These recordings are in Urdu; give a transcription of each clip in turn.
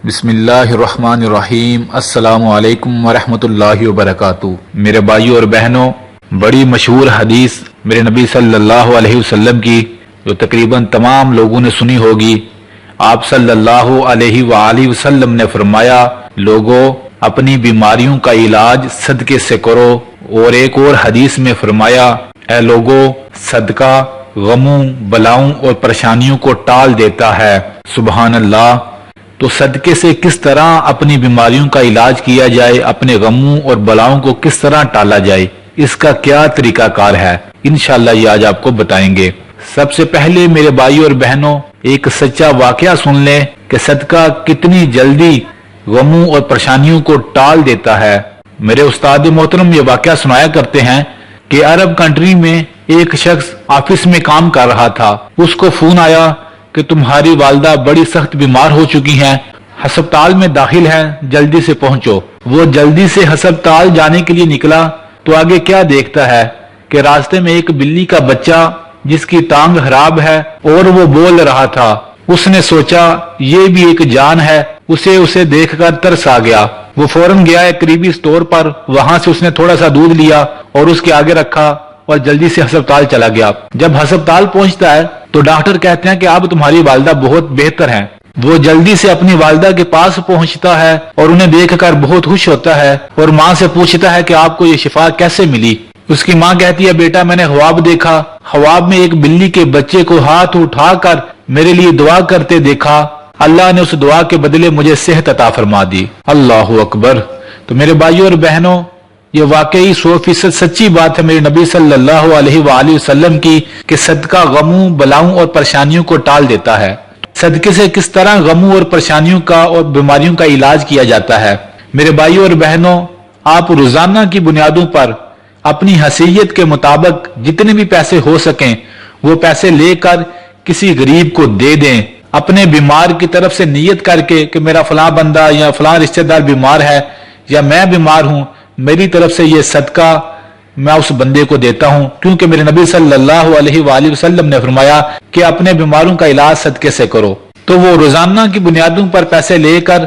بسم اللہ الرحمن الرحیم۔ السلام علیکم ورحمۃ اللہ وبرکاتہ۔ میرے بھائیوں اور بہنوں، بڑی مشہور حدیث میرے نبی صلی اللہ علیہ وسلم کی جو تقریباً تمام لوگوں نے سنی ہوگی۔ آپ صلی اللہ علیہ وآلہ وسلم نے فرمایا، لوگوں اپنی بیماریوں کا علاج صدقے سے کرو۔ اور ایک اور حدیث میں فرمایا، اے لوگوں صدقہ غموں بلاؤں اور پریشانیوں کو ٹال دیتا ہے۔ سبحان اللہ۔ تو صدقے سے کس طرح اپنی بیماریوں کا علاج کیا جائے، اپنے غموں اور بلاؤں کو کس طرح ٹالا جائے، اس کا کیا طریقہ کار ہے، انشاءاللہ یہ آج آپ کو بتائیں گے۔ سب سے پہلے میرے بھائیوں اور بہنوں، ایک سچا واقعہ سن لیں کہ صدقہ کتنی جلدی غموں اور پریشانیوں کو ٹال دیتا ہے۔ میرے استاد محترم یہ واقعہ سنایا کرتے ہیں کہ عرب کنٹری میں ایک شخص آفس میں کام کر رہا تھا۔ اس کو فون آیا کہ تمہاری والدہ بڑی سخت بیمار ہو چکی ہیں، ہسپتال میں داخل ہیں، جلدی سے پہنچو۔ وہ جلدی سے ہسپتال جانے کے لیے نکلا تو آگے کیا دیکھتا ہے کہ راستے میں ایک بلی کا بچہ جس کی ٹانگ خراب ہے اور وہ بول رہا تھا۔ اس نے سوچا یہ بھی ایک جان ہے، اسے دیکھ کر ترس آ گیا۔ وہ فوراً گیا ایک قریبی اسٹور پر، وہاں سے اس نے تھوڑا سا دودھ لیا اور اس کے آگے رکھا اور جلدی سے ہسپتال چلا گیا۔ جب ہسپتال پہنچتا ہے تو ڈاکٹر کہتے ہیں کہ اب تمہاری والدہ بہت بہتر ہیں۔ وہ جلدی سے اپنی والدہ کے پاس پہنچتا ہے اور انہیں دیکھ کر بہت خوش ہوتا ہے اور ماں سے پوچھتا ہے کہ آپ کو یہ شفا کیسے ملی۔ اس کی ماں کہتی ہے، بیٹا میں نے خواب دیکھا، خواب میں ایک بلی کے بچے کو ہاتھ اٹھا کر میرے لیے دعا کرتے دیکھا، اللہ نے اس دعا کے بدلے مجھے صحت عطا فرما دی۔ اللہ اکبر۔ تو میرے بھائیوں اور بہنوں، یہ واقعی 100% سچی بات ہے میرے نبی صلی اللہ علیہ وآلہ وسلم کی کہ صدقہ غموں بلاؤں اور پریشانیوں کو ٹال دیتا ہے۔ صدقے سے کس طرح غموں اور پریشانیوں کا اور بیماریوں کا علاج کیا جاتا ہے۔ میرے بھائیوں اور بہنوں، آپ روزانہ کی بنیادوں پر اپنی حیثیت کے مطابق جتنے بھی پیسے ہو سکیں وہ پیسے لے کر کسی غریب کو دے دیں۔ اپنے بیمار کی طرف سے نیت کر کے کہ میرا فلاں بندہ یا فلاں رشتہ دار بیمار ہے یا میں بیمار ہوں، میری طرف سے یہ صدقہ میں اس بندے کو دیتا ہوں، کیونکہ میرے نبی صلی اللہ علیہ وآلہ وسلم نے فرمایا کہ اپنے بیماروں کا علاج صدقے سے کرو۔ تو وہ روزانہ کی بنیادوں پر پیسے لے کر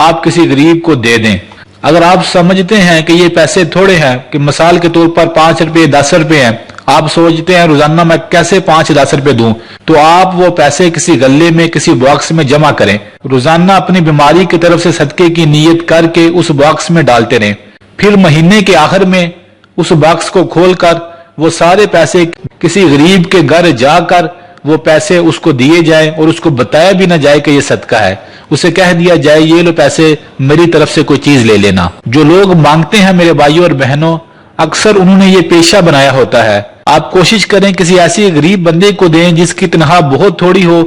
آپ کسی غریب کو دے دیں۔ اگر آپ سمجھتے ہیں کہ یہ پیسے تھوڑے ہیں، کہ مثال کے طور پر 5 روپے 10 روپے ہیں، آپ سوچتے ہیں روزانہ میں کیسے 5-10 روپے دوں، تو آپ وہ پیسے کسی غلے میں کسی باکس میں جمع کریں۔ روزانہ اپنی بیماری کی طرف سے صدقے کی نیت کر کے اس باکس میں ڈالتے رہیں۔ پھر مہینے کے آخر میں اس باکس کو کھول کر وہ سارے پیسے کسی غریب کے گھر جا کر وہ پیسے اس کو دیے جائیں اور اس کو بتایا بھی نہ جائے کہ یہ صدقہ ہے، اسے کہہ دیا جائے یہ لو پیسے میری طرف سے کوئی چیز لے لینا۔ جو لوگ مانگتے ہیں میرے بھائیوں اور بہنوں، اکثر انہوں نے یہ پیشہ بنایا ہوتا ہے۔ آپ کوشش کریں کسی ایسی غریب بندے کو دیں جس کی تنخواہ بہت تھوڑی ہو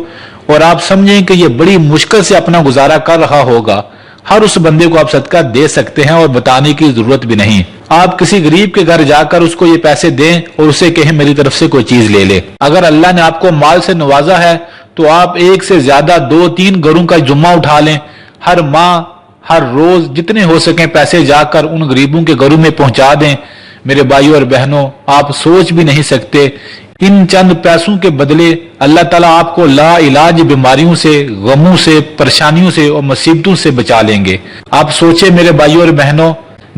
اور آپ سمجھیں کہ یہ بڑی مشکل سے اپنا گزارا کر رہا ہوگا۔ ہر اس بندے کو آپ صدقہ دے سکتے ہیں اور بتانے کی ضرورت بھی نہیں۔ آپ کسی غریب کے گھر جا کر اس کو یہ پیسے دیں اور اسے کہیں میری طرف سے کوئی چیز لے لے۔ اگر اللہ نے آپ کو مال سے نوازا ہے تو آپ ایک سے زیادہ 2-3 گھروں کا جمعہ اٹھا لیں، ہر ماہ ہر روز جتنے ہو سکیں پیسے جا کر ان غریبوں کے گھروں میں پہنچا دیں۔ میرے بھائیوں اور بہنوں، آپ سوچ بھی نہیں سکتے ان چند پیسوں کے بدلے اللہ تعالیٰ آپ کو لا علاج بیماریوں سے، غموں سے، پریشانیوں سے اور مصیبتوں سے بچا لیں گے۔ آپ سوچیں میرے بھائیوں اور بہنوں،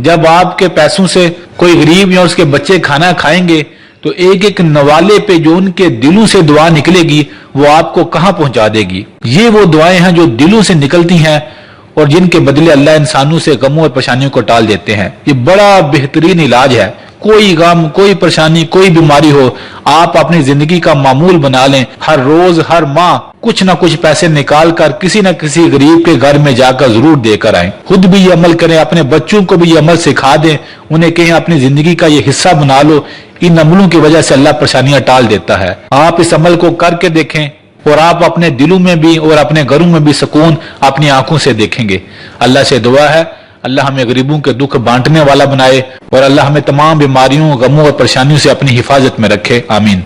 جب آپ کے پیسوں سے کوئی غریب یا اس کے بچے کھانا کھائیں گے تو ایک ایک نوالے پہ جو ان کے دلوں سے دعا نکلے گی وہ آپ کو کہاں پہنچا دے گی۔ یہ وہ دعائیں ہیں جو دلوں سے نکلتی ہیں اور جن کے بدلے اللہ انسانوں سے غموں اور پریشانیوں کو ٹال دیتے ہیں۔ یہ بڑا بہترین علاج ہے۔ کوئی غم، کوئی پریشانی، کوئی بیماری ہو، آپ اپنی زندگی کا معمول بنا لیں، ہر روز ہر ماہ کچھ نہ کچھ پیسے نکال کر کسی نہ کسی غریب کے گھر میں جا کر ضرور دے کر آئیں۔ خود بھی یہ عمل کریں، اپنے بچوں کو بھی یہ عمل سکھا دیں، انہیں کہیں اپنی زندگی کا یہ حصہ بنا لو۔ ان عملوں کی وجہ سے اللہ پریشانیاں ٹال دیتا ہے۔ آپ اس عمل کو کر کے دیکھیں اور آپ اپنے دلوں میں بھی اور اپنے گھروں میں بھی سکون اپنی آنکھوں سے دیکھیں گے۔ اللہ سے دعا ہے اللہ ہمیں غریبوں کے دکھ بانٹنے والا بنائے اور اللہ ہمیں تمام بیماریوں، غموں اور پریشانیوں سے اپنی حفاظت میں رکھے۔ آمین۔